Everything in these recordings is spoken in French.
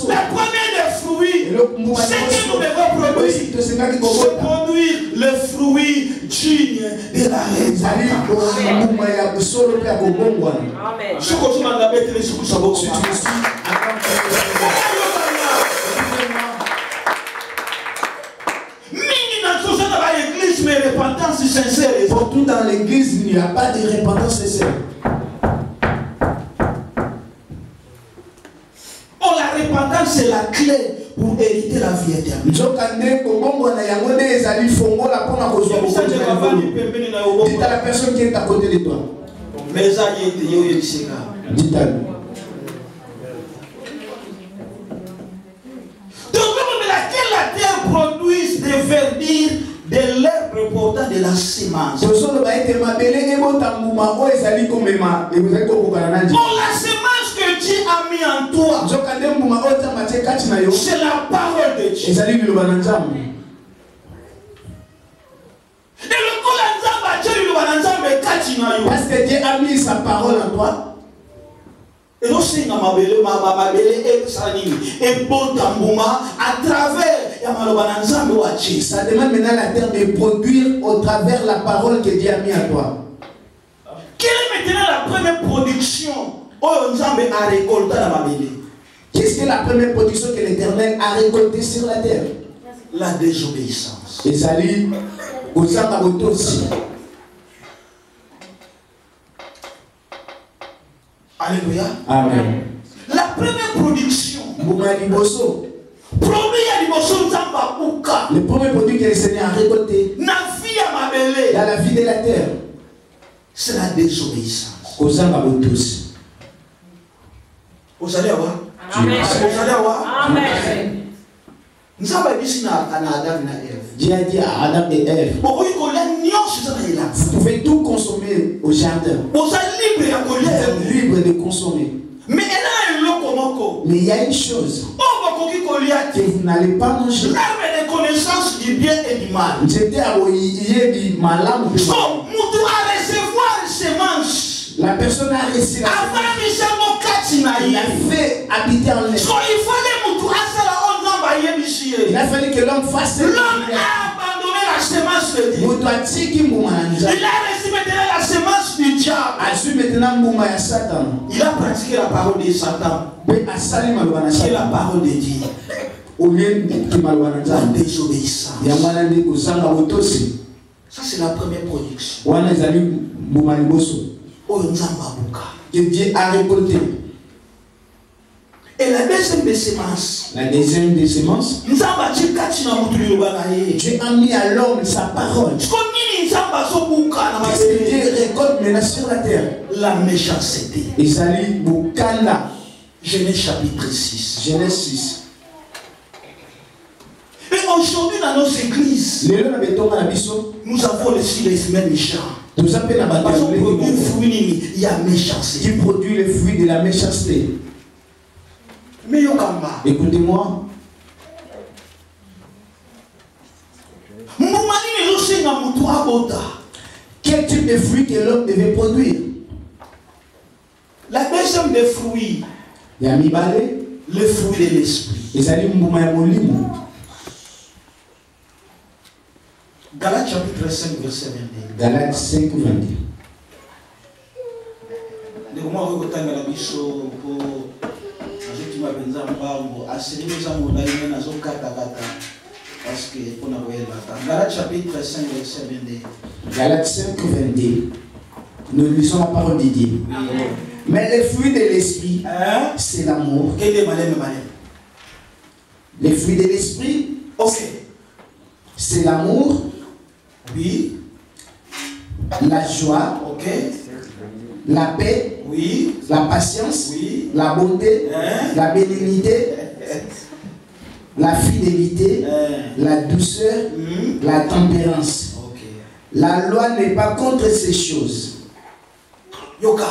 La première des fruits, c'est que nous devons produire, c'est produire le fruit digne de la reine. Mais repentance sincère. Surtout dans l'église, il n'y a pas de repentance sincère. Oh, la repentance, c'est la clé pour hériter la vie éternelle. Dites à la personne qui est à côté de toi. Dites-à lui. Donc, la terre produise des verdures de l'herbe portant de la semence. Oh, la semence que Dieu a mis en toi, c'est la parole de Dieu. Et le parce que Dieu a mis sa parole en toi. Et nous sommes à travers. Ça demande maintenant la terre de produire au travers la parole que Dieu a mis en toi. Quelle est maintenant la première production Qu'est-ce que la première production que l'Éternel a récoltée sur la terre? La désobéissance. Et ça lit aux âmes aussi. Alléluia. Amen. La première production. Le premier produit que le Seigneur a récolté dans la vie de la terre, c'est la désobéissance. Aux âmes tous. Vous allez avoir. Amen. Vous allez avoir. Amen. Nous avons dit Dieu a dit à Adam et Ève, vous pouvez tout consommer au jardin. Vous êtes libre de consommer. Mais il y a une chose que vous n'allez pas manger. L'arbre de connaissance du bien et du mal. La personne a reçu la il a fait habiter en l'air. Il a fallu que l'homme fasse. L'homme a abandonné la semence de Dieu. Il a reçu maintenant la semence du diable. Il a pratiqué la parole de Satan. C'est la parole de Dieu. La désobéissance. Ça, c'est la première production. Que Dieu a récolté. Et la deuxième des semences. La deuxième des semences. Dieu a mis à l'homme sa parole. Qu'est-ce que Dieu récolte maintenant sur la terre? La méchanceté. Et ça lit Bukanda. Genèse chapitre 6. Genèse 6. Et aujourd'hui dans nos églises, nous avons aussi les femelles méchants. Nous appelons la il y a méchanceté. Qui produit le fruit de la méchanceté. Mais écoutez-moi. Quel type de fruit que l'homme devait produire? La deuxième des fruits. Il y a mis balé. Le fruit de l'esprit. Et ça dit Galates chapitre 5 verset 22. Galates 5 22. Galates chapitre 5 verset 22. Galates 5 22. Nous lisons la parole de Dieu. Mais le fruit de l'esprit, c'est l'amour. Les fruits de l'esprit, c'est l'amour. Oui. La joie. La paix. Oui. La patience. Oui. La bonté. La bénignité. La fidélité. La douceur. La tempérance. La loi n'est pas contre ces choses. Yoka.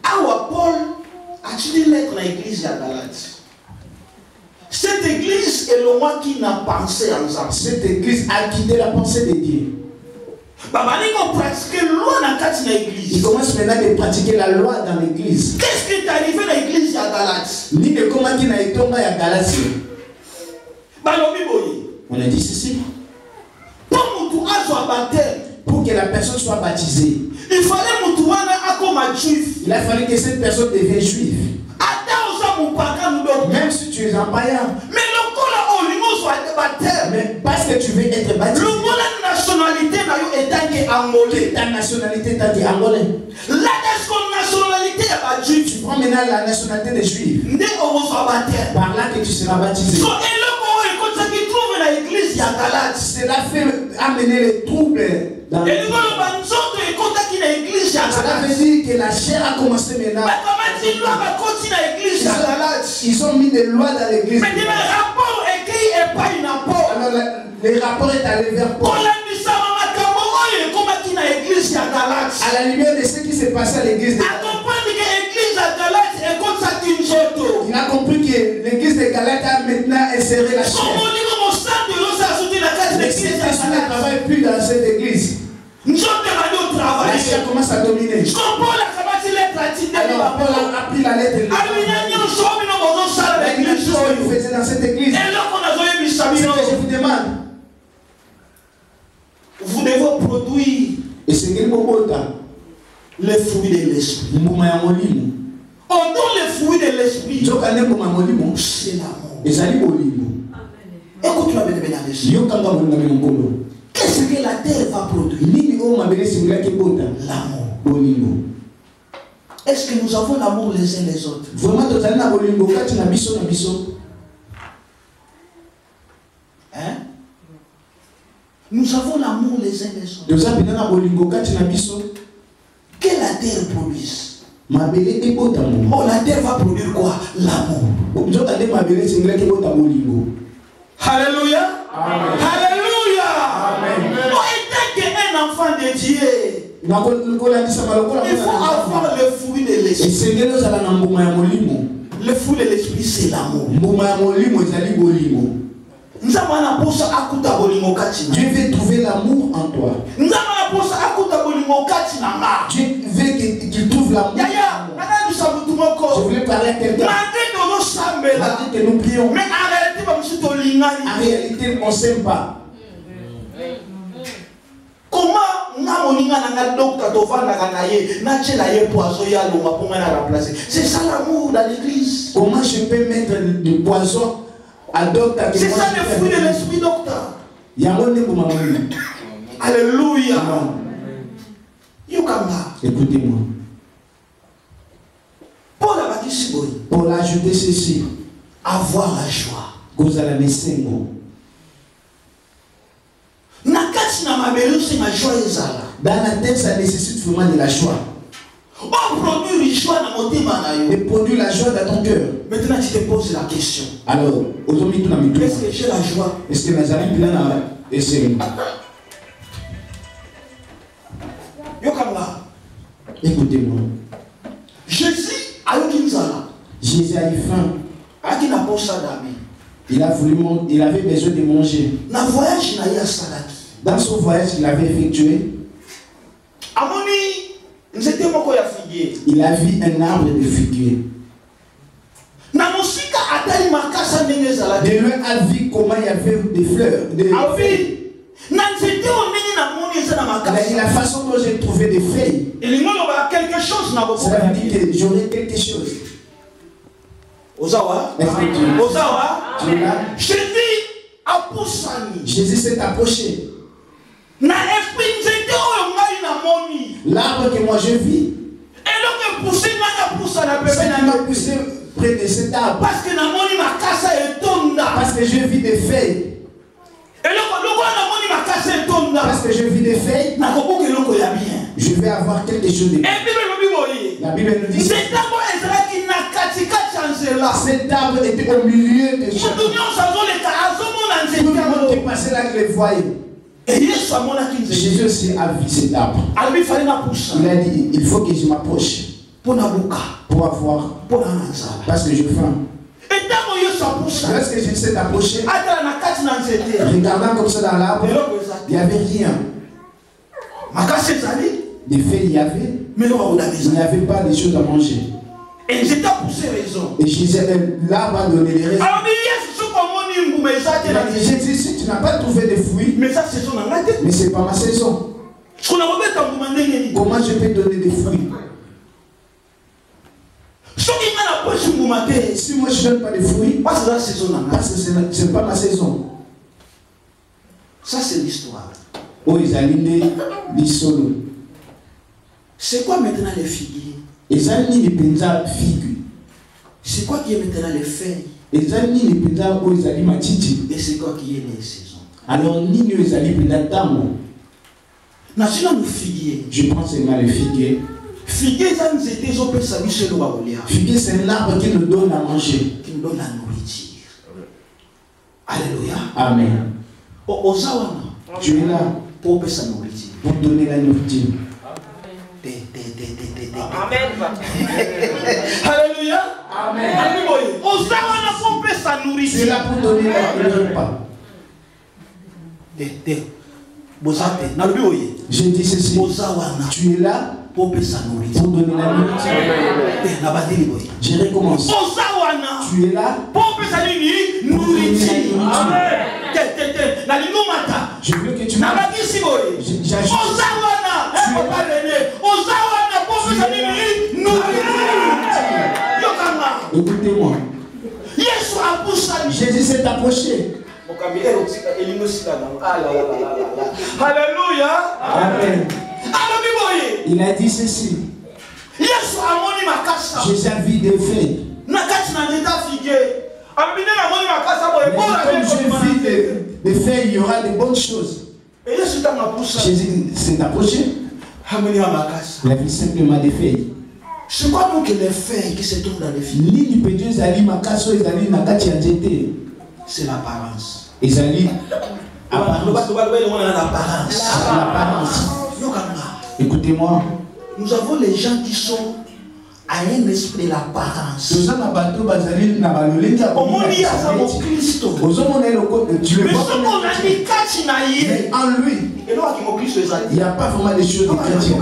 Awa Paul a-t-il lettre dans l'église à Galates? Cette église est le moi qui n'a pensé ensemble. Cette église a quitté la pensée de Dieu. Il commence maintenant à pratiquer la loi dans l'église. Qu'est-ce qui est arrivé dans l'église à Galate? On a dit ceci. Pour que la personne soit baptisée, il a fallu que cette personne devienne juive. Même si tu es un païen. Mais parce que tu veux être baptisé, ta nationalité t'a dit angolais. Tu prends maintenant la nationalité des juifs. Par là que tu seras baptisé. Cela fait amener les troubles dans l'église. Cela veut dire que la chair a commencé maintenant. Ils ont mis des lois dans l'église. Alors les rapports est allé vers Paul. À la lumière de ce qui s'est passé à l'église de Galate, il a compris que l'église de Galate a maintenant inséré la chair. Le Saint-Esprit ne travaille plus dans cette église. La chair commence à dominer. Alors Paul a appris la lettre. Il faisait dans cette église. C'est ce que je vous demande. Vous devez produire les fruits de l'esprit. On donne les fruits de l'esprit. C'est l'amour. Écoute-moi bien, qu'est-ce que la terre va produire? L'amour. Est-ce que nous avons l'amour les uns les autres? Hein? Nous avons l'amour les uns les autres. Que la terre produise. Oh, la terre va produire quoi? L'amour. Alléluia. Amen. Alléluia. Amen. Oh, étant qu'un enfant de Dieu, il faut avoir le fruit de l'esprit. Le fruit de l'esprit, c'est l'amour. Dieu veut trouver l'amour en toi. Dieu veut qu'il trouve l'amour. Je voulais parler à quelqu'un. Malgré que nous prions, mais en réalité, on ne s'aime pas. Comment c'est ça l'amour dans l'église. Comment je peux mettre du poison à docteur? C'est ça le fruit de l'esprit, docteur. Alléluia. Écoutez-moi. Paul a ajouté ceci. Avoir la joie. Dans la tête, ça nécessite vraiment de la joie. Et produire la joie dans ton cœur. Maintenant, tu te poses la question. Alors, est-ce que j'ai la joie? Est-ce que nous avons plein à essayer? Écoutez-moi. Jésus a eu faim. Il avait besoin de manger. Dans son voyage qu'il avait effectué, il a vu un arbre de figuier. De loin, a vu comment il y avait des fleurs. Il a dit la façon dont j'ai trouvé des feuilles. Ça veut dire que j'aurai quelque chose. Jésus s'est approché. L'arbre que moi je vis, ça m'a poussé près de cet arbre. Parce que je vis des feuilles. Parce que je vis des feuilles, je vais avoir quelque chose de bien. La Bible nous dit cet arbre était au milieu de chaque. Tout le monde qui passait là, qui le voyait. Jésus aussi a vu cet arbre. Il a dit, il faut que je m'approche pour avoir, parce que je faim. Lorsque Jésus s'est approché, regardant comme ça dans l'arbre, il n'y avait rien. Des faits, il y avait. Mais il n'y avait pas de choses à manger. Et c'était pour ces raisons. Et Jésus, là, va donner les raisons. J'ai dit, si tu n'as pas trouvé de fruits, mais ce n'est pas ma saison. Comment je peux donner des fruits? Si moi je ne donne pas de fruits, parce que ce n'est pas ma saison. Ça c'est l'histoire. Oh, ils alignent les solos. C'est quoi maintenant les figuiers? Ils alignent les pinza figues. C'est quoi qui est maintenant les feuilles? Ils alignent les pinza où ils alignent matiti. Et c'est quoi qui est les saisons? Alors, ni ils alignent pinza tamo. National figuier. Je pense que c'est le figuier. Figuier, c'est un arbre qui nous donne à manger. Qui nous donne la nourriture. Alléluia. Amen. Tu es là pour donner la nourriture. Amen. Alléluia. Amen. Tu es là pour donner le repas. Je dis ceci. Tu es là pour donner la nourriture. Je recommence. Tu es là pour donner la nourriture. Je veux que tu écoutez-moi. Jésus s'est approché. Alléluia. Amen. Il a dit ceci. Jésus a vu des faits. Comme je vis des faits, il y aura de bonnes choses. Jésus s'est approché. Il a vu simplement des faits. C'est quoi donc les faits qui se trouvent dans les filles? C'est l'apparence. Écoutez-moi. Nous avons les gens qui sont à un esprit de l'apparence. Mais en lui, il n'y a pas vraiment des choses de chrétiens.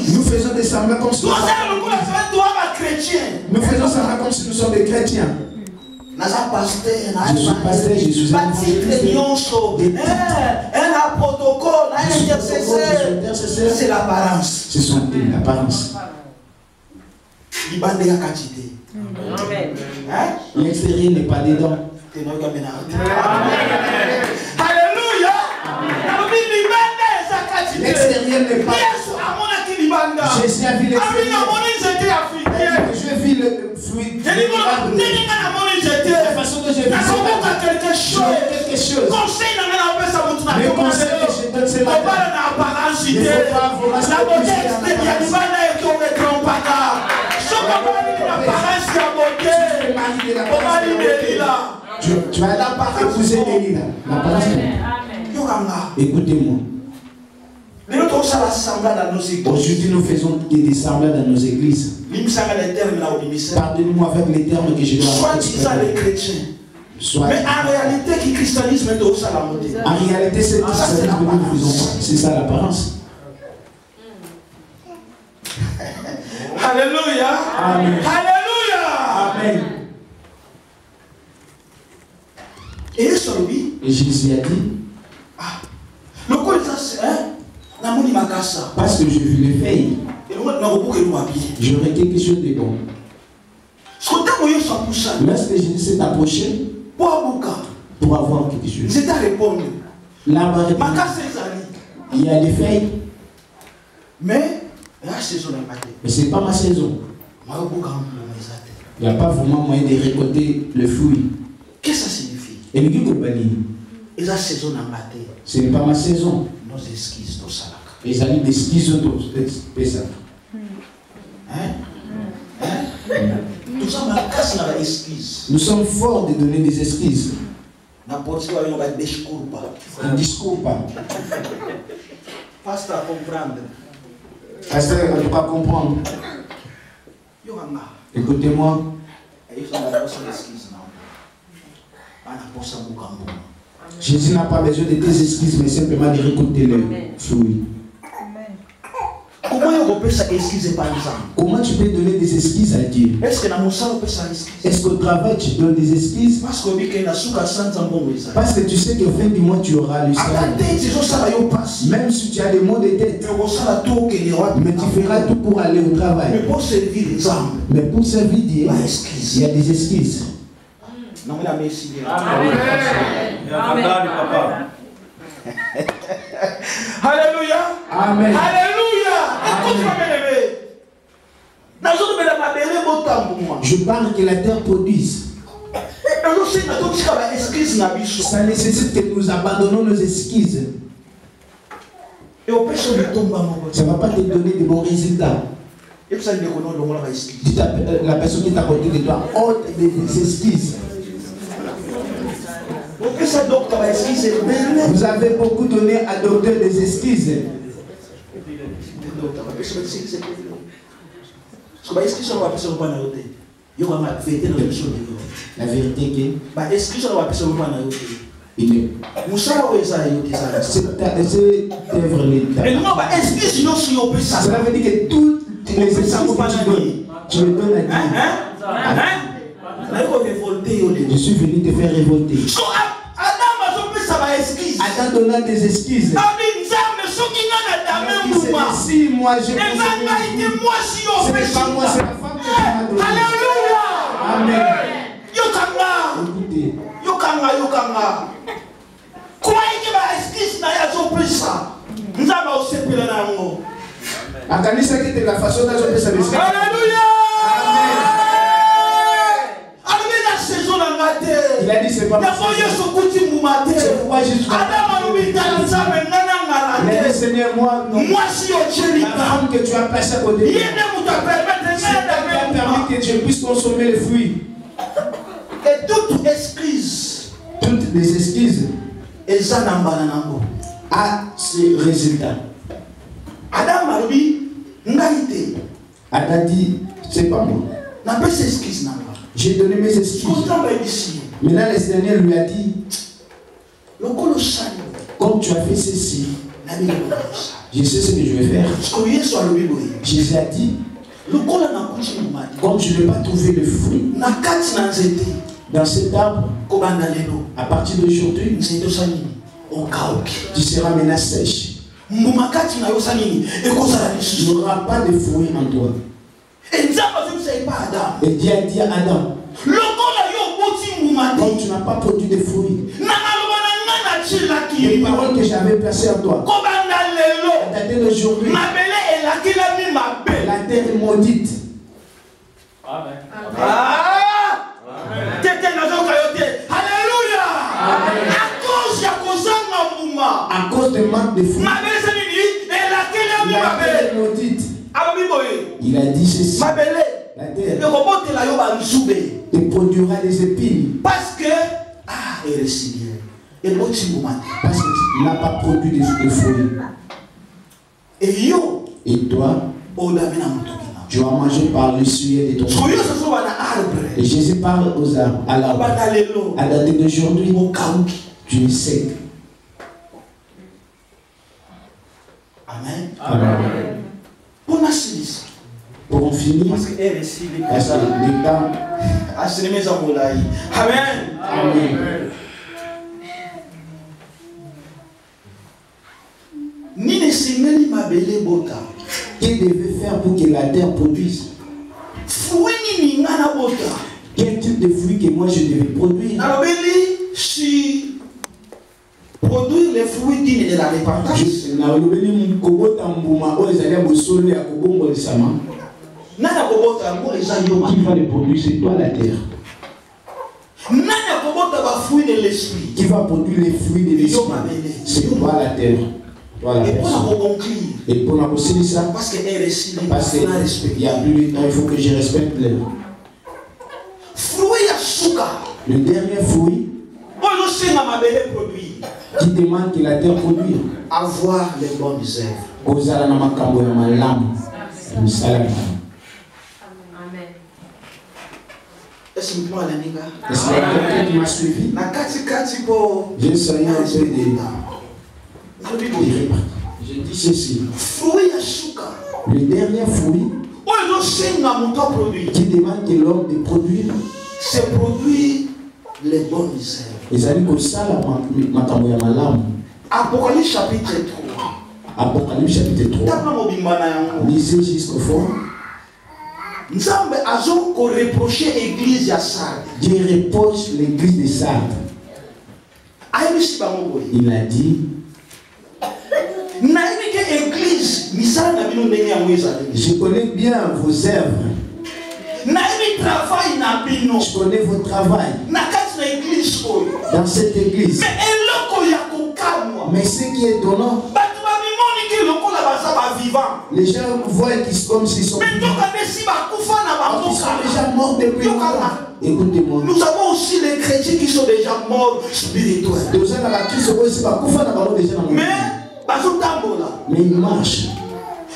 Nous faisons des semblants comme si nous sommes des chrétiens. Je suis pasteur, je suis un protocole, un intercesseur. C'est l'apparence. Ce sont l'apparence. L'extérieur n'est pas dedans. Alléluia. L'extérieur n'est pas. Jésus a vu l'extérieur. Je vis le fruit. La façon dont je vis quelque chose. Mais le conseil que je donne ce matin, il ne faut pas avoir la beauté extérieure. Tu vas là par épouser Délila. Écoutez-moi. Aujourd'hui, nous faisons des semblants dans nos églises. Pardonnez-moi avec les termes que je dois exprimer. Mais en réalité, qui christianisme est aussi à la montée. En réalité, c'est le christianisme que nous faisons. C'est ça l'apparence. Alléluia. Amen. Alléluia. Amen. Et celui. Et Jésus a dit. Le quoi c'est parce que je vis les feuilles. J'aurais quelque chose de bon. Lorsque Jésus s'est approché pour avoir quelque chose, là-bas, il y a des feuilles. Mais ce n'est pas ma saison. Il n'y a pas vraiment moyen de récolter le fruit. Qu'est-ce que ça signifie? Ce n'est pas ma saison. Les amis des skis autos, c'est ça. Nous sommes forts de donner des excuses. Un discours pas. Pasteur, comprendre. Pasteur, on ne peut pas comprendre. Écoutez-moi. Jésus n'a pas besoin de tes excuses, mais simplement de récolter le fruit. Comment tu peux donner des excuses à Dieu? Est-ce qu'au travail tu donnes des excuses? Parce que tu sais qu'au fin du mois tu auras le salaire. Même si tu as des maux de tête, mais tu feras tout pour aller au travail. Mais pour servir Dieu, il y a des excuses. Alléluia. Amen. Alléluia. Je parle que la terre produise. Ça nécessite que nous abandonnons nos excuses. Ça ne va pas te donner de bons résultats. La personne qui est à côté de toi, ôte des excuses. Vous avez beaucoup donné à docteur des excuses. La vérité que cela veut dire que toutes les excuses que tu me donnes à Dieu. Je suis venu te faire révolter. Adam donna des excuses. Si moi je c'est pas moi, c'est la femme que tu m'as donnée. Alléluia. Amen. Yokanga. Écoutez. Yokanga. Quoi que ma excuse na ya zopesa. Nzaba osepela na ngo. Akanisa que la façon dont je peux savoir. Alléluia. Il a dit c'est pas possible. C'est pourquoi je suis il a dit Seigneur, moi la femme que tu as placée à côté de moi, c'est elle qui a permis que je puisse consommer les fruits. Et toutes les excuses à ce résultat. Adam dit c'est pas moi. J'ai donné mes excuses. Maintenant, le Seigneur lui a dit, comme tu as fait ceci, je sais ce que je vais faire. Jésus a dit, comme tu ne veux pas trouver le fruit dans cet arbre, à partir d'aujourd'hui, tu seras maintenant sèche. Tu n'auras pas de fruits en toi. Et Dieu a dit à Adam, comme tu n'as pas produit de fruits, les paroles que j'avais placées en toi, à dater d'aujourd'hui, la terre est maudite. Amen. Alléluia. À cause de manque de fruits, la terre est maudite. Il a dit ceci. La terre te produira des épines. Parce que tu n'as pas produit de fruits. Et toi, tu as mangé par le sujet de ton corps. Et Jésus parle aux arbres. À l'arbre. À dater d'aujourd'hui, tu es sec. Amen. Amen. Pour en finir, parce que le temps. Amen. Amen. Qu'est-ce qu'il devait faire pour que la terre produise? Quel type de fruit que moi je devais produire? Produire les fruits dignes de la repentance. Qui va le produire? C'est toi la terre. Qui va produire les fruits de l'esprit? C'est toi la terre. Toi la personne. Et pour la possible ça, parce qu'il y a plus de temps, il faut que je respecte l'heure. Le dernier fruit qui demande que la terre produise. Avoir les bonnes œuvres. Est-ce Est-ce qu'il y a quelqu'un qui m'a suivi? J'ai saigné un peu des repas. Je dis ceci. Le dernier fruit qui demande que l'homme de produire, c'est produire les bonnes œuvres. Apocalypse chapitre 3. Apocalypse chapitre 3. Lisez jusqu'au fond. Nzambe azo ko reprocher l'église ya Sardes. Dieu reproche l'église de Sardes. Il a dit, je connais bien vos œuvres. Je connais vos travail dans cette église. Mais ce qui est étonnant, les gens voient qu'ils sont comme s'ils sont vivants. Ils sont déjà morts depuis longtemps. Écoutez-moi. Nous avons aussi les chrétiens qui sont déjà morts spirituels. Mais ils marchent.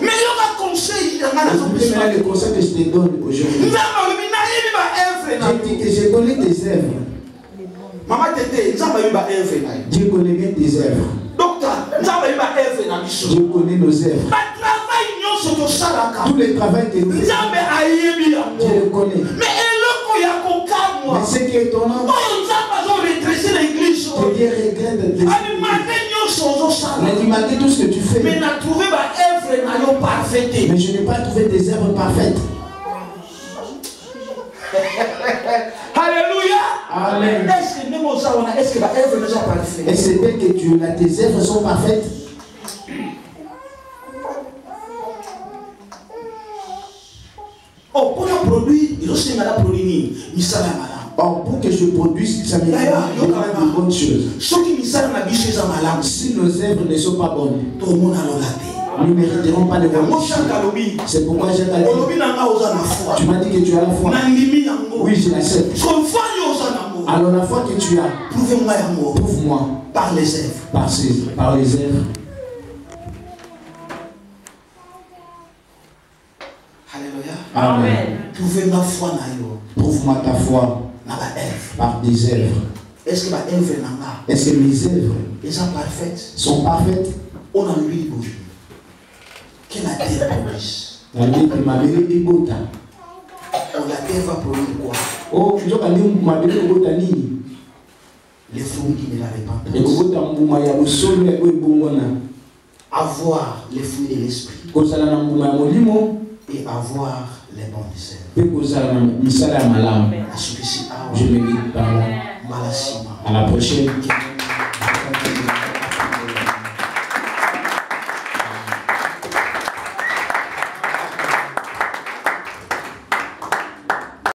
Mais il y a un conseil. Le conseil que je te donne aujourd'hui. J'ai dit que je connais tes œuvres. Dieu connaît bien tes œuvres. Dieu connaît nos œuvres. Tous les travaux que nous faisons, Dieu le connaît. Mais ce qui est étonnant, Dieu regrette de il m'a dit tout ce que tu fais. Mais je n'ai pas trouvé tes œuvres parfaites. Alléluia. Amen. Est-ce que ma œuvre n'est pas parfaite? Et c'est bien que tu l'as, tes œuvres sont parfaites. Oh, pour la produire, il aussi m'a produit. Or, pour que je produise, ça me demande de bonnes choses. Si nos œuvres ne sont pas bonnes, nous ne mériterons pas de bonnes choses. C'est pourquoi j'ai dit, tu m'as dit que tu as la foi. Oui, je l'accepte. Alors la foi que tu as, prouve-moi par les œuvres. Par les œuvres. Alléluia. Amen. Prouve-moi ta foi par des œuvres. Est-ce que mes œuvres sont parfaites? On a lui que la terre produise. La terre va produire quoi? Oh, les fruits de la repentance. Avoir les fruits de l'esprit. Et avoir les bonnes œuvres. Je me dis par là. À la prochaine.